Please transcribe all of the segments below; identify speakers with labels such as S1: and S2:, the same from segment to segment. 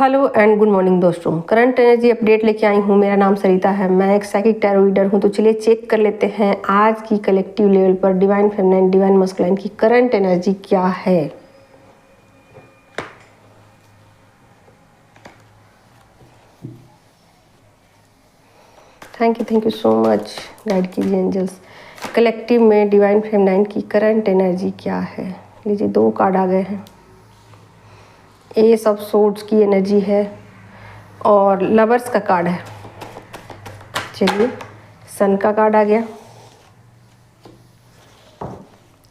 S1: Hello and good morning दोस्तों। Current energy update लेके आई हूँ। मेरा नाम सरिता है, मैं एक साइकिक टैरो रीडर हूँ। तो चलिए चेक कर लेते हैं आज की कलेक्टिव लेवल पर डिवाइन फेमिनाइन डिवाइन मस्कुलाइन की करंट एनर्जी क्या है। Thank you so much. Guide कीजिए एंजल्स। कलेक्टिव में डिवाइन फेमिनाइन की करंट एनर्जी क्या है। लीजिए, 2 कार्ड आ गए हैं। एस ऑफ सोर्ड्स की एनर्जी है और लवर्स का कार्ड है। चलिए, सन का कार्ड आ गया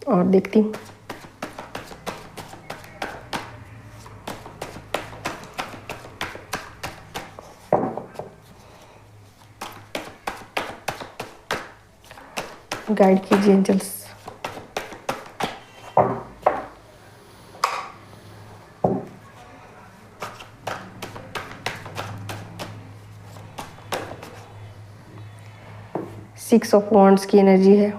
S1: और देखती हूँ। गाइड कीजिए एंजल्स। सिक्स ऑफ वॉन्ड्स की एनर्जी है।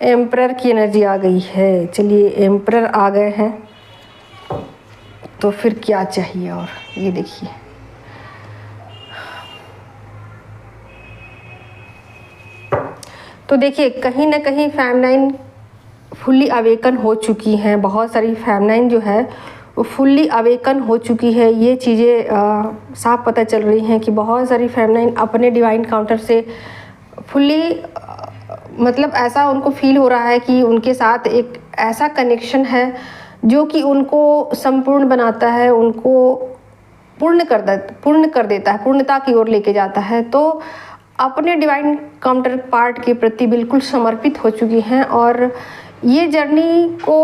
S1: एम्परर की एनर्जी आ गई है। चलिए, एम्परर आ गए हैं तो फिर क्या चाहिए। और ये देखिए, तो देखिए कहीं ना कहीं फेमिनाइन फुल्ली अवेकन हो चुकी हैं। बहुत सारी फेमिनाइन जो है वो फुल्ली अवेकन हो चुकी है। ये चीज़ें साफ पता चल रही हैं कि बहुत सारी फेमिनाइन अपने डिवाइन काउंटर से फुल्ली मतलब ऐसा उनको फील हो रहा है कि उनके साथ एक ऐसा कनेक्शन है जो कि उनको संपूर्ण बनाता है, उनको पूर्ण कर देता है, पूर्णता की ओर लेके जाता है। तो अपने डिवाइन काउंटर पार्ट के प्रति बिल्कुल समर्पित हो चुकी हैं और ये जर्नी को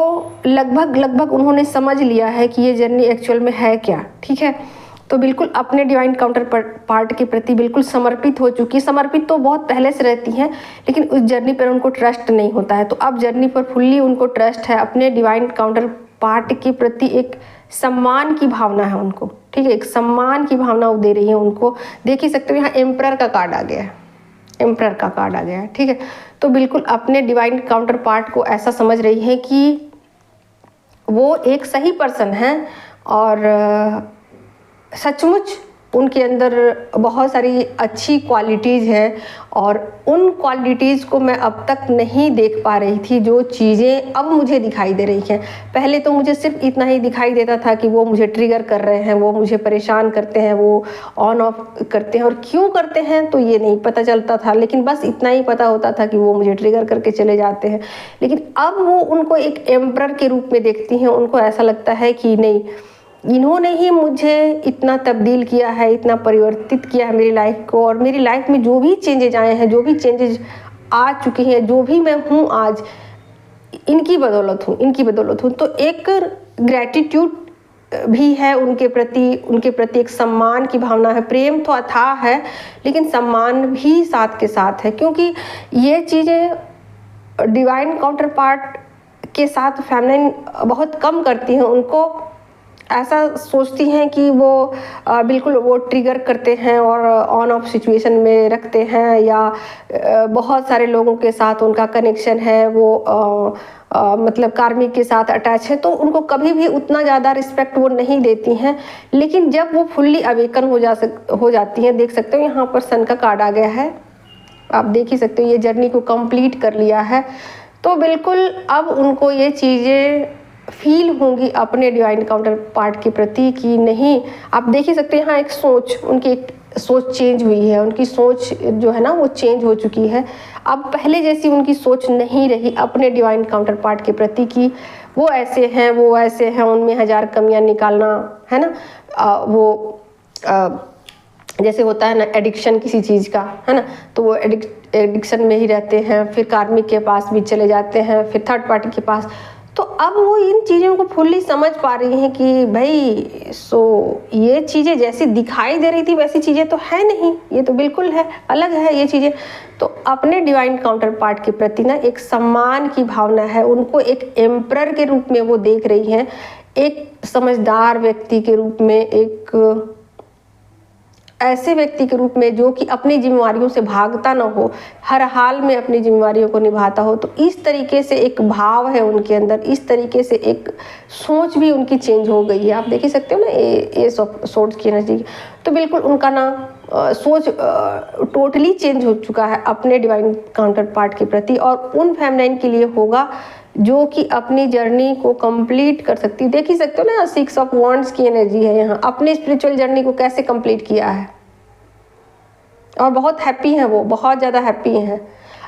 S1: लगभग उन्होंने समझ लिया है कि ये जर्नी एक्चुअल में है क्या। ठीक है, तो बिल्कुल अपने डिवाइन काउंटर पार्ट के प्रति बिल्कुल समर्पित हो चुकी है। समर्पित तो बहुत पहले से रहती हैं, लेकिन उस जर्नी पर उनको ट्रस्ट नहीं होता है। तो अब जर्नी पर फुल्ली उनको ट्रस्ट है। अपने डिवाइन काउंटर पार्ट के प्रति एक सम्मान की भावना है उनको। ठीक है, एक सम्मान की भावना वो दे रही है उनको। देख ही सकते हो, यहाँ एम्परर का कार्ड आ गया है। एम्परर का कार्ड आ गया है। ठीक है, तो बिल्कुल अपने डिवाइन काउंटर पार्ट को ऐसा समझ रही है कि वो एक सही पर्सन है और सचमुच उनके अंदर बहुत सारी अच्छी क्वालिटीज़ हैं और उन क्वालिटीज़ को मैं अब तक नहीं देख पा रही थी, जो चीज़ें अब मुझे दिखाई दे रही हैं। पहले तो मुझे सिर्फ इतना ही दिखाई देता था कि वो मुझे ट्रिगर कर रहे हैं, वो मुझे परेशान करते हैं, वो ऑन ऑफ करते हैं, और क्यों करते हैं तो ये नहीं पता चलता था। लेकिन बस इतना ही पता होता था कि वो मुझे ट्रिगर करके चले जाते हैं। लेकिन अब वो उनको एक एम्परर के रूप में देखती हैं। उनको ऐसा लगता है कि नहीं, इन्होंने ही मुझे इतना तब्दील किया है, इतना परिवर्तित किया है मेरी लाइफ को, और मेरी लाइफ में जो भी चेंजेज आए हैं, जो भी चेंजेज आ चुकी हैं, जो भी मैं हूँ आज, इनकी बदौलत हूँ। तो एक ग्रैटिट्यूड भी है उनके प्रति एक सम्मान की भावना है। प्रेम तो अथाह है, लेकिन सम्मान भी साथ के साथ है, क्योंकि ये चीज़ें डिवाइन काउंटर पार्ट के साथ फेमिनाइन बहुत कम करती हैं। उनको ऐसा सोचती हैं कि वो बिल्कुल वो ट्रिगर करते हैं और ऑन ऑफ सिचुएशन में रखते हैं, या बहुत सारे लोगों के साथ उनका कनेक्शन है, वो मतलब कार्मिक के साथ अटैच है, तो उनको कभी भी उतना ज़्यादा रिस्पेक्ट वो नहीं देती हैं। लेकिन जब वो फुल्ली अवेकन हो जाती हैं, देख सकते हो यहाँ पर सन का कार्ड आ गया है, आप देख ही सकते हो, ये जर्नी को कंप्लीट कर लिया है। तो बिल्कुल अब उनको ये चीज़ें फील होंगी अपने डिवाइन काउंटर पार्ट के प्रति कि नहीं, आप देख ही सकते हैं यहाँ एक सोच, उनकी एक सोच चेंज हुई है। उनकी सोच जो है ना वो चेंज हो चुकी है। अब पहले जैसी उनकी सोच नहीं रही अपने डिवाइन काउंटर पार्ट के प्रति कि वो ऐसे हैं, वो ऐसे हैं, उनमें 1000 कमियां निकालना है ना। जैसे होता है ना एडिक्शन किसी चीज़ का, है ना, तो वो एडिक्शन में ही रहते हैं, फिर कार्मिक के पास भी चले जाते हैं, फिर थर्ड पार्टी के पास। तो अब वो इन चीज़ों को फुल्ली समझ पा रही हैं कि भाई ये चीज़ें जैसी दिखाई दे रही थी वैसी चीज़ें तो है नहीं, ये तो बिल्कुल है, अलग है ये चीज़ें। तो अपने डिवाइन काउंटर पार्ट के प्रति ना एक सम्मान की भावना है। उनको एक एम्परर के रूप में वो देख रही हैं, एक समझदार व्यक्ति के रूप में, एक ऐसे व्यक्ति के रूप में जो कि अपनी जिम्मेवारियों से भागता ना हो, हर हाल में अपनी जिम्मेवारियों को निभाता हो। तो इस तरीके से एक भाव है उनके अंदर, इस तरीके से एक सोच भी उनकी चेंज हो गई है। आप देख ही सकते हो ना ये सोर्स की एनर्जी। तो बिल्कुल उनका ना सोच टोटली चेंज हो चुका है अपने डिवाइन काउंटर पार्ट के प्रति, और उन फेमिनाइन के लिए होगा जो कि अपनी जर्नी को कंप्लीट कर सकती है। देख ही सकते हो ना 6 ऑफ वॉन्ड्स की एनर्जी है यहाँ, अपनी स्पिरिचुअल जर्नी को कैसे कंप्लीट किया है, और बहुत हैप्पी हैं वो, बहुत ज़्यादा हैप्पी हैं,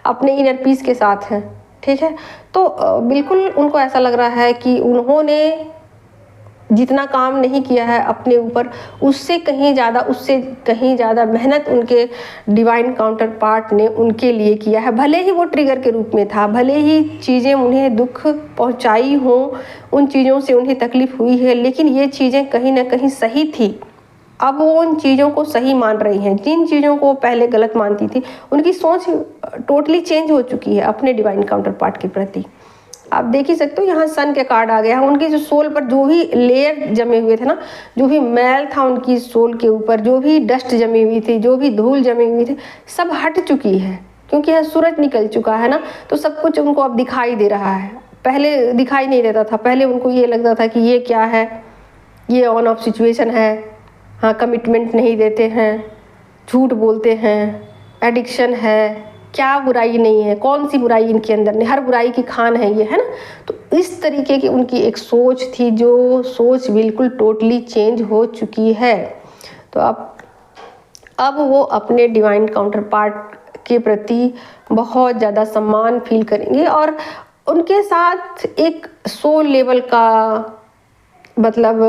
S1: अपने इनर पीस के साथ हैं। ठीक है, तो बिल्कुल उनको ऐसा लग रहा है कि उन्होंने जितना काम नहीं किया है अपने ऊपर, उससे कहीं ज़्यादा मेहनत उनके डिवाइन काउंटर पार्ट ने उनके लिए किया है। भले ही वो ट्रिगर के रूप में था, भले ही चीज़ें उन्हें दुख पहुंचाई हों, उन चीज़ों से उन्हें तकलीफ़ हुई है, लेकिन ये चीज़ें कहीं ना कहीं सही थी। अब वो उन चीज़ों को सही मान रही हैं। जिन चीज़ों को पहले गलत मानती थी, उनकी सोच टोटली चेंज हो चुकी है अपने डिवाइन काउंटर पार्ट के प्रति। आप देख ही सकते हो यहाँ सन के कार्ड आ गया है। उनकी जो सोल पर जो भी लेयर जमे हुए थे ना, जो भी मैल था उनकी सोल के ऊपर, जो भी डस्ट जमी हुई थी, जो भी धूल जमी हुई थी, सब हट चुकी है, क्योंकि यहाँ सूरज निकल चुका है ना। तो सब कुछ उनको अब दिखाई दे रहा है, पहले दिखाई नहीं देता था। पहले उनको ये लगता था कि ये क्या है, ये ऑन ऑफ सिचुएशन है, हाँ कमिटमेंट नहीं देते हैं, झूठ बोलते हैं, एडिक्शन है, क्या बुराई नहीं है, कौन सी बुराई इनके अंदर नहीं, हर बुराई की खान है ये, है ना। तो इस तरीके की उनकी एक सोच थी, जो सोच बिल्कुल टोटली चेंज हो चुकी है। तो अब वो अपने डिवाइन काउंटर पार्ट के प्रति बहुत ज़्यादा सम्मान फील करेंगे, और उनके साथ एक सोल लेवल का मतलब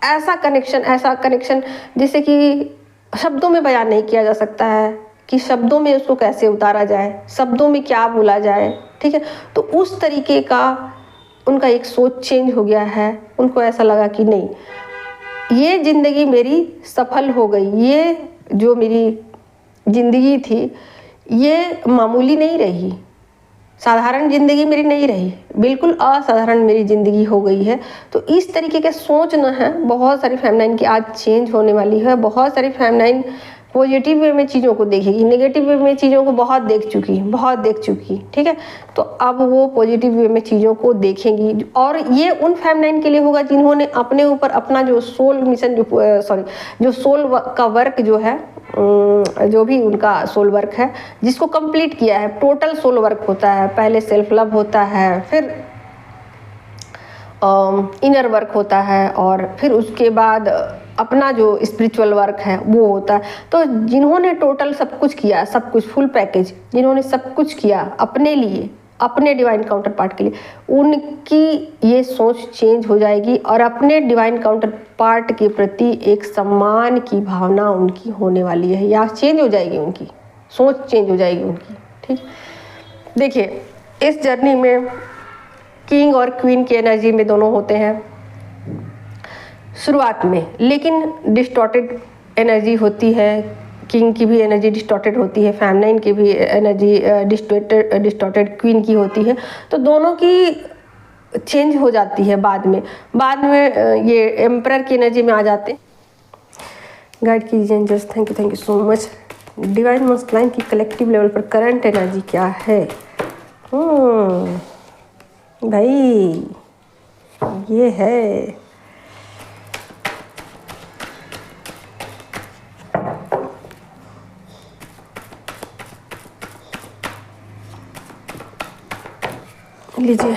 S1: ऐसा कनेक्शन जिसे कि शब्दों में बयान नहीं किया जा सकता है, कि शब्दों में उसको कैसे उतारा जाए, शब्दों में क्या बोला जाए। ठीक है, तो उस तरीके का उनका एक सोच चेंज हो गया है। उनको ऐसा लगा कि नहीं, ये ज़िंदगी मेरी सफल हो गई, ये जो मेरी ज़िंदगी थी ये मामूली नहीं रही, साधारण ज़िंदगी मेरी नहीं रही, बिल्कुल असाधारण मेरी ज़िंदगी हो गई है। तो इस तरीके के सोच न है बहुत सारी फेमिनाइन की आज चेंज होने वाली है। बहुत सारी फेमिनाइन पॉजिटिव वे में चीज़ों को देखेगी, नेगेटिव वे में चीज़ों को बहुत देख चुकी। ठीक है, तो अब वो पॉजिटिव वे में चीज़ों को देखेंगी, और ये उन फेमिनाइन के लिए होगा जिन्होंने अपने ऊपर अपना जो सोल मिशन जो सोल का वर्क जो है, जो भी उनका सोल वर्क है जिसको कंप्लीट किया है। टोटल सोल वर्क होता है, पहले सेल्फ लव होता है, फिर इनर वर्क होता है, और फिर उसके बाद अपना जो स्पिरिचुअल वर्क है वो होता है। तो जिन्होंने टोटल सब कुछ किया, सब कुछ फुल पैकेज, जिन्होंने सब कुछ किया अपने लिए, अपने डिवाइन काउंटर पार्ट के लिए, उनकी ये सोच चेंज हो जाएगी, और अपने डिवाइन काउंटर पार्ट के प्रति एक सम्मान की भावना उनकी होने वाली है, या चेंज हो जाएगी, उनकी सोच चेंज हो जाएगी उनकी। ठीक, देखिए इस जर्नी में किंग और क्वीन की एनर्जी में दोनों होते हैं शुरुआत में, लेकिन डिस्टॉर्टेड एनर्जी होती है। किंग की भी एनर्जी डिस्टॉर्टेड होती है, फेमिनाइन की भी एनर्जी डिस्टॉर्टेड क्वीन की होती है। तो दोनों की चेंज हो जाती है बाद में ये एम्परर की एनर्जी में आ जाते हैं। गाइड कीजिए angels, thank you so much. Divine masculine की कलेक्टिव लेवल पर करंट एनर्जी क्या है? भाई ये है लीजिए,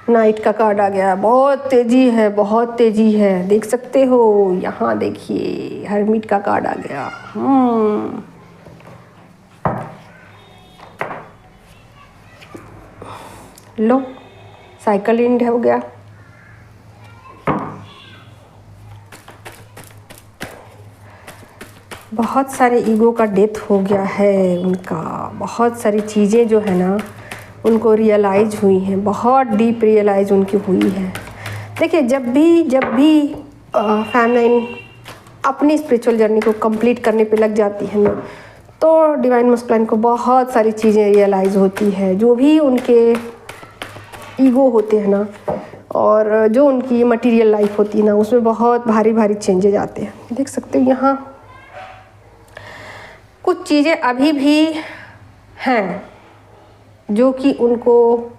S1: नाइट का कार्ड आ गया। बहुत तेजी है, देख सकते हो यहाँ, देखिए हर्मिट का कार्ड आ गया। लो, साइकिल एंड हो गया। बहुत सारे ईगो का डेथ हो गया है उनका, बहुत सारी चीज़ें जो है ना उनको रियलाइज हुई हैं, बहुत डीप रियलाइज उनकी हुई है। देखिए जब भी फेमिनाइन अपनी स्पिरिचुअल जर्नी को कंप्लीट करने पे लग जाती है ना, तो डिवाइन मस्कुलाइन को बहुत सारी चीज़ें रियलाइज होती है। जो भी उनके ईगो होते हैं ना, और जो उनकी मटेरियल लाइफ होती है ना, उसमें बहुत भारी भारी चेंजेज आते हैं। देख सकते हो यहाँ कुछ चीज़ें अभी भी हैं जो कि उनको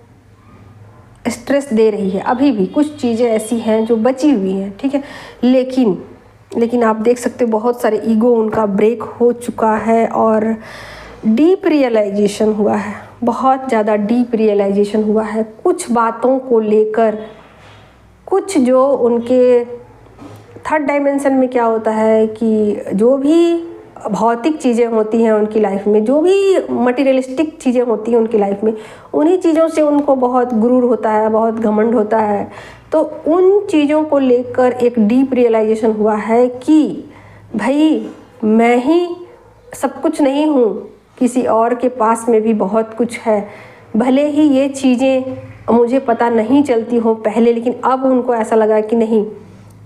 S1: स्ट्रेस दे रही है। अभी भी कुछ चीज़ें ऐसी हैं जो बची हुई हैं, ठीक है। लेकिन आप देख सकते हो बहुत सारे ईगो उनका ब्रेक हो चुका है और डीप रियलाइजेशन हुआ है, बहुत ज़्यादा डीप रियलाइजेशन हुआ है कुछ बातों को लेकर। कुछ जो उनके थर्ड डायमेंशन में क्या होता है कि जो भी भौतिक चीज़ें होती हैं उनकी लाइफ में, जो भी मटेरियलिस्टिक चीज़ें होती हैं उनकी लाइफ में, उन्हीं चीज़ों से उनको बहुत गुरूर होता है, बहुत घमंड होता है। तो उन चीज़ों को लेकर एक डीप रियलाइजेशन हुआ है कि भाई मैं ही सब कुछ नहीं हूँ, किसी और के पास में भी बहुत कुछ है। भले ही ये चीज़ें मुझे पता नहीं चलती हो पहले, लेकिन अब उनको ऐसा लगा कि नहीं,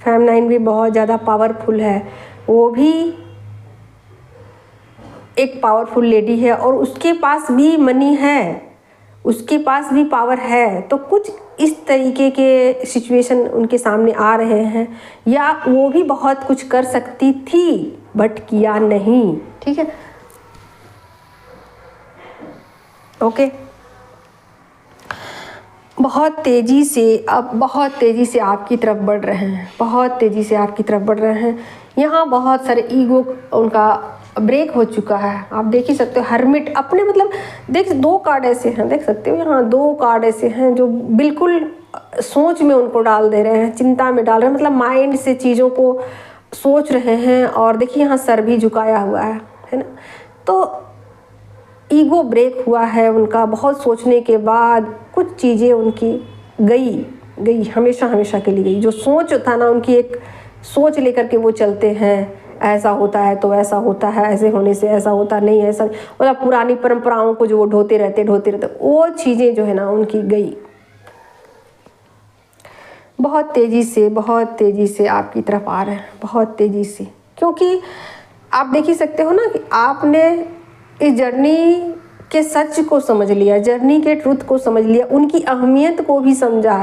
S1: फेमिनाइन भी बहुत ज़्यादा पावरफुल है, वो भी एक पावरफुल लेडी है और उसके पास भी मनी है, उसके पास भी पावर है। तो कुछ इस तरीके के सिचुएशन उनके सामने आ रहे हैं, या वो भी बहुत कुछ कर सकती थी बट किया नहीं, ठीक है। ओके, बहुत तेज़ी से आपकी तरफ बढ़ रहे हैं, बहुत तेज़ी से आपकी तरफ बढ़ रहे हैं। यहाँ बहुत सारे ईगो उनका ब्रेक हो चुका है। आप देख ही सकते हो हर्मिट अपने, मतलब दो कार्ड ऐसे हैं, देख सकते हो यहाँ 2 कार्ड ऐसे हैं जो बिल्कुल सोच में उनको डाल दे रहे हैं, चिंता में डाल रहे हैं, मतलब माइंड से चीज़ों को सोच रहे हैं। और देखिए यहाँ सर भी झुकाया हुआ है ना। तो ईगो ब्रेक हुआ है उनका, बहुत सोचने के बाद कुछ चीज़ें उनकी गई हमेशा के लिए गई। जो सोच था ना उनकी, एक सोच लेकर के वो चलते हैं, ऐसा होता है तो ऐसा होता है, ऐसे होने से ऐसा होता नहीं, ऐसा मतलब पुरानी परंपराओं को जो वो ढोते रहते वो चीज़ें जो है ना उनकी गई। बहुत तेज़ी से आपकी तरफ आ रहे हैं, बहुत तेज़ी से, क्योंकि आप देख ही सकते हो ना कि आपने इस जर्नी के सच को समझ लिया, जर्नी के ट्रुथ को समझ लिया, उनकी अहमियत को भी समझा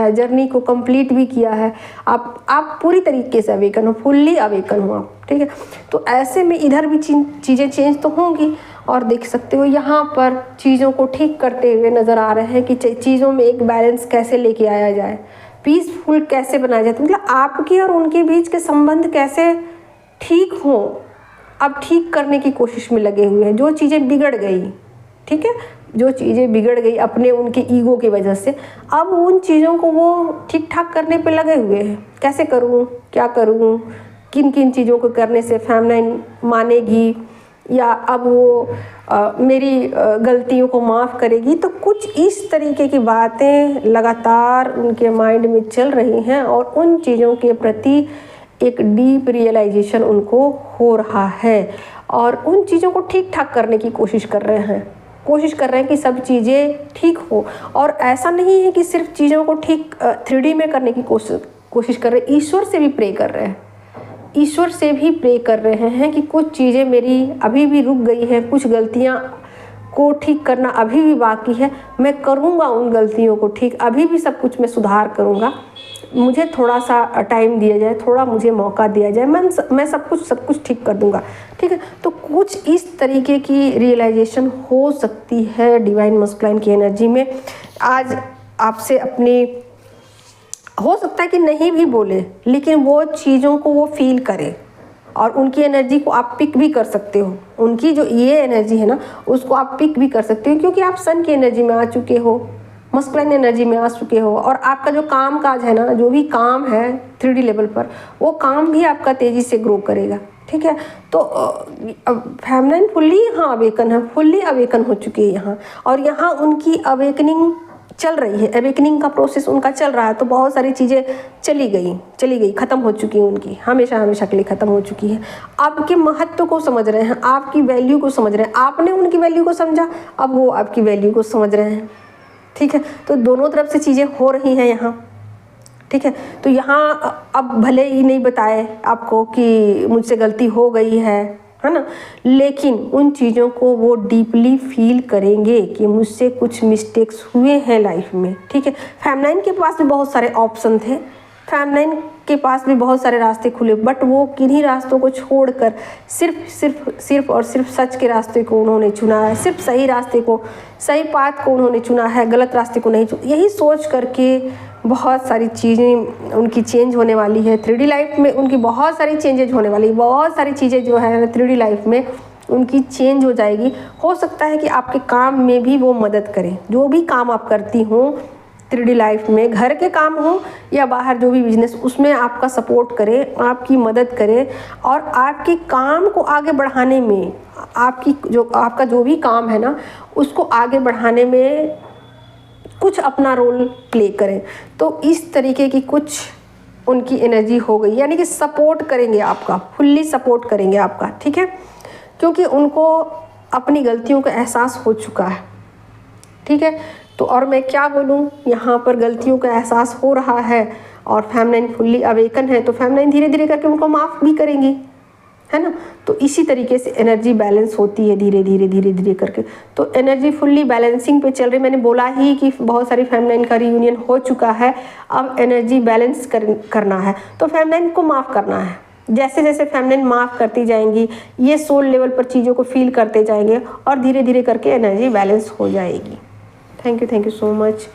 S1: है, जर्नी को कंप्लीट भी किया है। आप पूरी तरीके से अवेकन हो, फुल्ली अवेकन हो आप, ठीक है। तो ऐसे में इधर भी चीज़ें चेंज तो होंगी। और देख सकते हो यहाँ पर चीज़ों को ठीक करते हुए नज़र आ रहे हैं कि चीज़ों में एक बैलेंस कैसे लेके आया जाए, पीसफुल कैसे बनाया जाए, मतलब आपके और उनके बीच के संबंध कैसे ठीक हों, अब ठीक करने की कोशिश में लगे हुए हैं। जो चीज़ें बिगड़ गई, ठीक है, जो चीज़ें बिगड़ गई अपने उनके ईगो की वजह से, अब उन चीज़ों को वो ठीक ठाक करने पे लगे हुए हैं। कैसे करूँ, क्या करूँ, किन किन चीज़ों को करने से फेमिनाइन मानेगी, या अब वो मेरी गलतियों को माफ़ करेगी। तो कुछ इस तरीके की बातें लगातार उनके माइंड में चल रही हैं और उन चीज़ों के प्रति एक डीप रियलाइजेशन उनको हो रहा है और उन चीज़ों को ठीक ठाक करने की कोशिश कर रहे हैं कि सब चीज़ें ठीक हो। और ऐसा नहीं है कि सिर्फ चीज़ों को ठीक 3D में करने की कोशिश कर रहे हैं, ईश्वर से भी प्रे कर रहे हैं कि कुछ चीज़ें मेरी अभी भी रुक गई हैं, कुछ गलतियाँ को ठीक करना अभी भी बाकी है, मैं करूँगा उन गलतियों को ठीक, अभी भी सब कुछ मैं सुधार करूँगा, मुझे थोड़ा सा टाइम दिया जाए, थोड़ा मुझे मौका दिया जाए, मैं सब कुछ ठीक कर दूँगा, ठीक है। तो कुछ इस तरीके की रियलाइजेशन हो सकती है डिवाइन मस्कुलाइन की एनर्जी में। आज आपसे अपनी, हो सकता है कि नहीं भी बोले, लेकिन वो चीज़ों को वो फील करे और उनकी एनर्जी को आप पिक भी कर सकते हो। उनकी जो ये एनर्जी है ना, उसको आप पिक भी कर सकते हो, क्योंकि आप सन की एनर्जी में आ चुके हो, मस्कुलाइन एनर्जी में आ चुके हो। और आपका जो काम काज है ना, जो भी काम है 3D लेवल पर, वो काम भी आपका तेज़ी से ग्रो करेगा, ठीक है। तो फेमिनाइन फुल्ली यहाँ अवेकन है, फुल्ली अवेकन हो चुकी है यहाँ, और यहाँ उनकी अवेकनिंग चल रही है, अवेकनिंग का प्रोसेस उनका चल रहा है। तो बहुत सारी चीज़ें चली गई, ख़त्म हो चुकी हैं उनकी, हमेशा के लिए ख़त्म हो चुकी है। आपके महत्व को समझ रहे हैं, आपकी वैल्यू को समझ रहे हैं, आपने उनकी वैल्यू को समझा, अब वो आपकी वैल्यू को समझ रहे हैं, ठीक है। तो दोनों तरफ से चीज़ें हो रही हैं यहाँ, ठीक है। तो यहाँ अब भले ही नहीं बताए आपको कि मुझसे गलती हो गई है, है ना। लेकिन उन चीज़ों को वो डीपली फील करेंगे कि मुझसे कुछ मिस्टेक्स हुए हैं लाइफ में, ठीक है। फेमिनाइन के पास भी बहुत सारे ऑप्शन थे, फेमिनाइन के पास भी बहुत सारे रास्ते खुले, बट वो किन्हीं रास्तों को छोड़कर सिर्फ और सिर्फ सच के रास्ते को उन्होंने चुना है, सिर्फ सही रास्ते को, सही पाथ को उन्होंने चुना है, गलत रास्ते को नहीं चुना। यही सोच करके बहुत सारी चीज़ें उनकी चेंज होने वाली है। 3D लाइफ में उनकी बहुत सारी चेंजेज होने वाली है, बहुत सारी चीज़ें जो है 3D लाइफ में उनकी चेंज हो जाएगी। हो सकता है कि आपके काम में भी वो मदद करें, जो भी काम आप करती हो 3D लाइफ में, घर के काम हो या बाहर जो भी बिजनेस, उसमें आपका सपोर्ट करे, आपकी मदद करे और आपके काम को आगे बढ़ाने में, आपका जो भी काम है ना, उसको आगे बढ़ाने में कुछ अपना रोल प्ले करें। तो इस तरीके की कुछ उनकी एनर्जी हो गई, यानी कि सपोर्ट करेंगे आपका, फुल्ली सपोर्ट करेंगे आपका, ठीक है। क्योंकि उनको अपनी गलतियों का एहसास हो चुका है, ठीक है। तो और मैं क्या बोलूँ, यहाँ पर गलतियों का एहसास हो रहा है और फेमिनाइन फुल्ली अवेकन है, तो फेमिनाइन धीरे धीरे करके उनको माफ़ भी करेंगी, है ना। तो इसी तरीके से एनर्जी बैलेंस होती है धीरे धीरे करके। तो एनर्जी फुल्ली बैलेंसिंग पे चल रही। मैंने बोला ही कि बहुत सारी फेमिनाइन का रियूनियन हो चुका है, अब एनर्जी बैलेंस करना है, तो फेमिनाइन को माफ़ करना है। जैसे जैसे फेमिनाइन माफ़ करती जाएंगी, ये सोल लेवल पर चीज़ों को फील करते जाएंगे और धीरे धीरे करके एनर्जी बैलेंस हो जाएगी। Thank you so much.